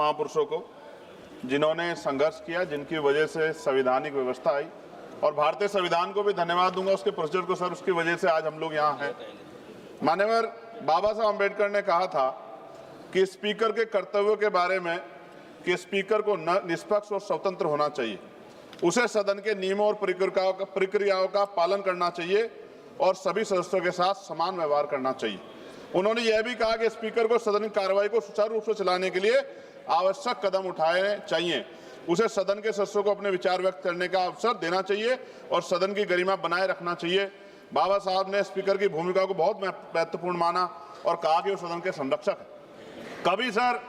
महापुरुषों को जिन्होंने संघर्ष किया, जिनकी वजह से संवैधानिक व्यवस्था आई, और भारतीय संविधान को भी धन्यवाद दूंगा उसके प्रोसीजर को सर, उसकी वजह से आज हम लोग यहाँ हैं। माननीय बाबा साहब अम्बेडकर ने कहा था कि स्पीकर के कर्तव्यों के बारे में कि स्पीकर को निष्पक्ष और स्वतंत्र होना चाहिए, उसे सदन के नियमों और प्रक्रियाओं का पालन करना चाहिए और सभी सदस्यों के साथ समान व्यवहार करना चाहिए। उन्होंने यह भी कहा कि स्पीकर को सदन की कार्रवाई को सुचारू रूप से चलाने के लिए आवश्यक कदम उठाने चाहिए, उसे सदन के सदस्यों को अपने विचार व्यक्त करने का अवसर देना चाहिए और सदन की गरिमा बनाए रखना चाहिए। बाबा साहब ने स्पीकर की भूमिका को बहुत महत्वपूर्ण माना और कहा कि वो सदन के संरक्षक है। कभी सर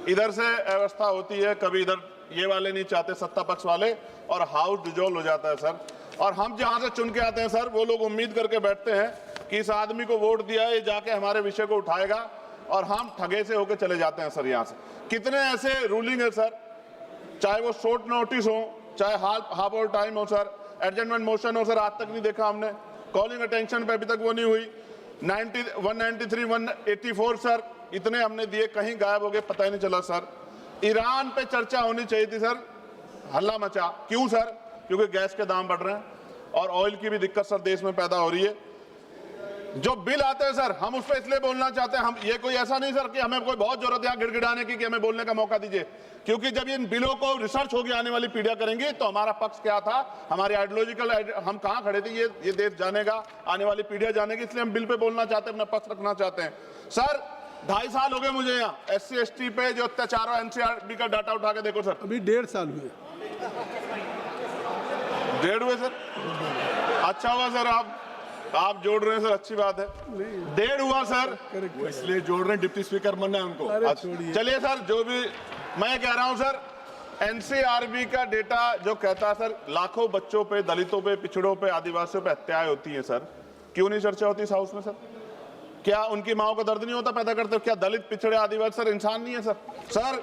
इधर से व्यवस्था होती है, कभी इधर ये वाले नहीं चाहते, सत्ता पक्ष वाले, और हाउस डिजोल्व हो जाता है सर। और हम जहां से चुन के आते हैं सर, वो लोग उम्मीद करके बैठते हैं कि इस आदमी को वोट दिया है, ये जाके हमारे विषय को उठाएगा, और हम ठगे से होकर चले जाते हैं सर। यहाँ से कितने ऐसे रूलिंग है सर, चाहे वो शॉर्ट नोटिस हो, चाहे हाफ और टाइम हो सर, एडजमेंट मोशन हो सर, आज तक नहीं देखा हमने। कॉलिंग अटेंशन पे अभी तक वो नहीं हुई। 193, 184 सर, इतने हमने दिए, कहीं गायब हो गए, पता ही नहीं चला सर। ईरान पे चर्चा होनी चाहिए थी सर, हल्ला मचा। क्यों सर? क्योंकि गैस के दाम बढ़ रहे हैं और ऑयल की भी दिक्कत सर देश में पैदा हो रही है। जो बिल आते हैं सर, हम उस पर इसलिए बोलना चाहते हैं, हम ये कोई ऐसा नहीं सर कि हमें कोई बहुत जरूरत है गिड़गिड़ाने की कि हमें बोलने का मौका दीजिए, क्योंकि जब इन बिलों को रिसर्च होगी आने वाली पीढ़ियां करेंगी तो हमारा पक्ष क्या था, हमारी आइडियोलॉजिकल हम कहां खड़े थे, ये देश जानेगा, आने वाली पीढ़ियां जानेगी, इसलिए हम बिल पे बोलना चाहते हैं, अपना पक्ष रखना चाहते हैं। सर 2.5 साल हो गए मुझे यहाँ SC ST पे जो अत्याचार हो, NCRB का डाटा उठा के देखो सर, अभी 1.5 साल हुए। 1.5 हुए सर? अच्छा हुआ सर, आप जोड़ रहे हैं सर, अच्छी बात है। 1.5 हुआ सर, वो इसलिए जोड़ रहे हैं, डिप्टी स्पीकर बनना है उनको। चलिए सर, जो भी मैं कह रहा हूं सर, NCRB का डेटा जो कहता है सर, लाखों बच्चों पे, दलितों पे, पिछड़ों पे, आदिवासियों पे हत्याएं होती हैं सर, क्यों नहीं चर्चा होती इस हाउस में सर? क्या उनकी माओ को दर्द नहीं होता पैदा करते? क्या दलित, पिछड़े, आदिवासी सर इंसान नहीं है सर? सर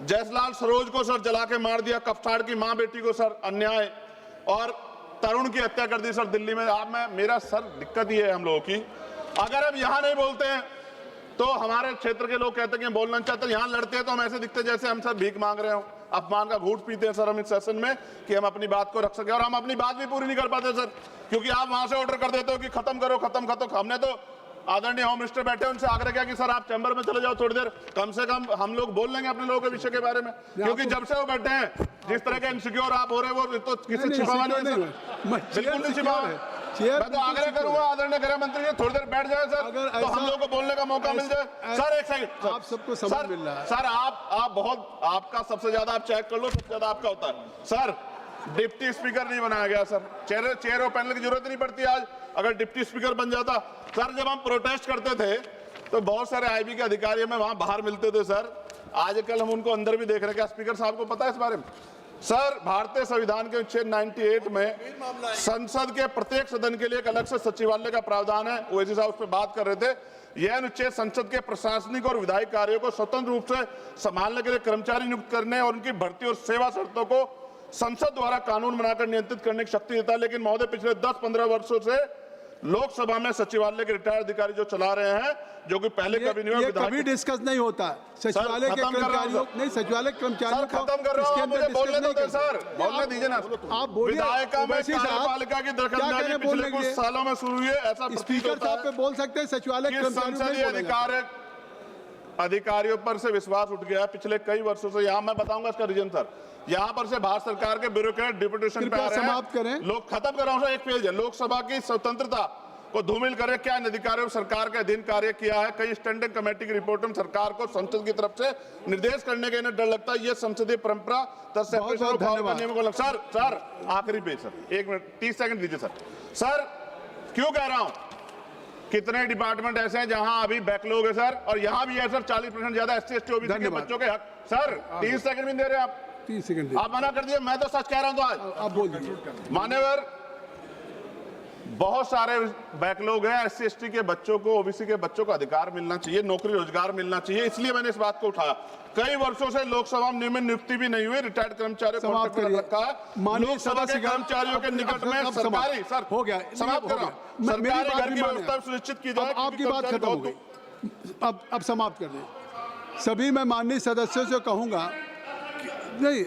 जयसलाल सरोज को सर जला के मार दिया, कफ्ताड़ की मां बेटी को सर अन्याय, और तरुण की हत्या कर दी सर दिल्ली में। आप मेरा सर दिक्कत ये है हम लोगों की, अगर हम यहाँ नहीं बोलते हैं तो हमारे क्षेत्र के लोग कहते हैं कि बोलना चाहते हैं, यहाँ लड़ते हैं तो हम ऐसे दिखते जैसे हम सर भीख मांग रहे हो, अपमान का घूंट पीते हैं सर हम इस सेशन में कि हम अपनी बात को रख सके, और हम अपनी बात भी पूरी नहीं कर पाते सर, क्योंकि आप वहां से ऑर्डर कर देते हो कि खत्म करो, खत्म। हमने तो आदरणीय होम मिनिस्टर बैठे, उनसे आग्रह किया कि सर आप चैम्बर में चले जाओ थोड़ी देर, कम से कम हम लोग बोल लेंगे अपने लोगों के विषय के बारे में, क्योंकि जब से वो बैठे हैं जिस तरह के इनसिक्योर आप हो रहे हो, वो तो किसी छिपावा नहीं है, बिल्कुल नहीं छिपावा है। मैं तो आग्रह करूंगा आदरणीय गृह मंत्री जी थोड़ी देर बैठ जाए सर, तो हम लोगों को बोलने का मौका मिल जाए। सर एक सेकंड, आप सबको समय मिल रहा है सर, आप बहुत, आपका सबसे ज्यादा, आप चेक कर लो, सबसे ज्यादा आपका होता है सर। डिप्टी स्पीकर नहीं बनाया गया सर, चेयर और पैनल की जरूरत नहीं पड़ती आज, अगर डिप्टी स्पीकर बन जाता। सर जब हम प्रोटेस्ट करते थे तो बहुत सारे IB के अधिकारी हमें वहां बाहर मिलते थे सर, आजकल हम उनको अंदर भी देख रहे हैं। क्या स्पीकर साहब को पता है इस बारे में? सर भारतीय संविधान के अनुच्छेद 98 में संसद के प्रत्येक सदन के लिए एक अलग से सचिवालय का प्रावधान है, ओवैसी साहब उस पर बात कर रहे थे। यह अनुच्छेद संसद के प्रशासनिक और विधायी कार्यों को स्वतंत्र रूप से संभालने के लिए कर्मचारी नियुक्त करने और उनकी भर्ती और सेवा शर्तों को संसद द्वारा कानून बनाकर नियंत्रित करने की शक्ति देता है। लेकिन महोदय पिछले 10-15 वर्षों से लोकसभा में सचिवालय के रिटायर्ड अधिकारी जो चला रहे हैं, जो कि पहले कभी नहीं हुआ, कभी डिस्कस नहीं होता सचिवालय के कर्मचारियों, नहीं सचिवालय कर्मचारियों को खत्म कर रहा हूं, मुझे बोलने दो सर, बोलने दीजिए ना। आप बोलिए, विधायिका में कार्यपालिका की दखलंदाजी पिछले कुछ सालों में शुरू हुई है, ऐसा स्पीकर साहब पे बोल सकते हैं, सचिवालय संसदीय अधिकारियों पर से विश्वास उठ गया पिछले कई वर्षों से। यहाँ मैं बताऊंगा इसका रीजन सर, यहाँ पर से भारत सरकार के ब्यूरोक्रेट डिप्यूटेशन पे आ रहे हैं। समाप्त करें, लोग खत्म कर रहा हूं सर, एक पेज है, लोकसभा की स्वतंत्रता को धूमिल करे, क्या इन अधिकारियों सरकार के अधीन कार्य किया है? कई स्टैंडिंग कमेटी की रिपोर्ट में सरकार को संसद की तरफ से निर्देश करने का इन्हें डर लगता है, ये संसदीय परंपरा सर आखिरी पेज सर, 1 मिनट 30 सेकंड दीजिए सर। सर क्यों कह रहा हूं, कितने डिपार्टमेंट ऐसे हैं जहां अभी बैकलॉग है सर, और यहां भी है सर 40% ज्यादा SC ST OBC के बच्चों के हक। सर 30 सेकंड भी दे रहे हैं आप, 30 सेकंड आप मना कर दिए, मैं तो सच कह रहा हूं। तो आज आप बोल दीजिए। मान्यवर बहुत सारे बैकलॉग है, SC ST के बच्चों को, OBC के बच्चों को अधिकार मिलना चाहिए, नौकरी रोजगार मिलना चाहिए, इसलिए मैंने इस बात को उठाया। कई वर्षों से लोकसभा में नियुक्ति भी नहीं हुई, रिटायर्ड कर्मचारियों को रखा है। लोकसभा के कर्मचारियों के निकट में सरकारी, सर हो गया, समाप्त कर रहा हूं, सरकारी घर की व्यवस्था सुनिश्चित की जाए। आपकी बात खत्म हो गई, अब समाप्त कर दें सभी मैं माननीय सदस्यों से कहूंगा कि नहीं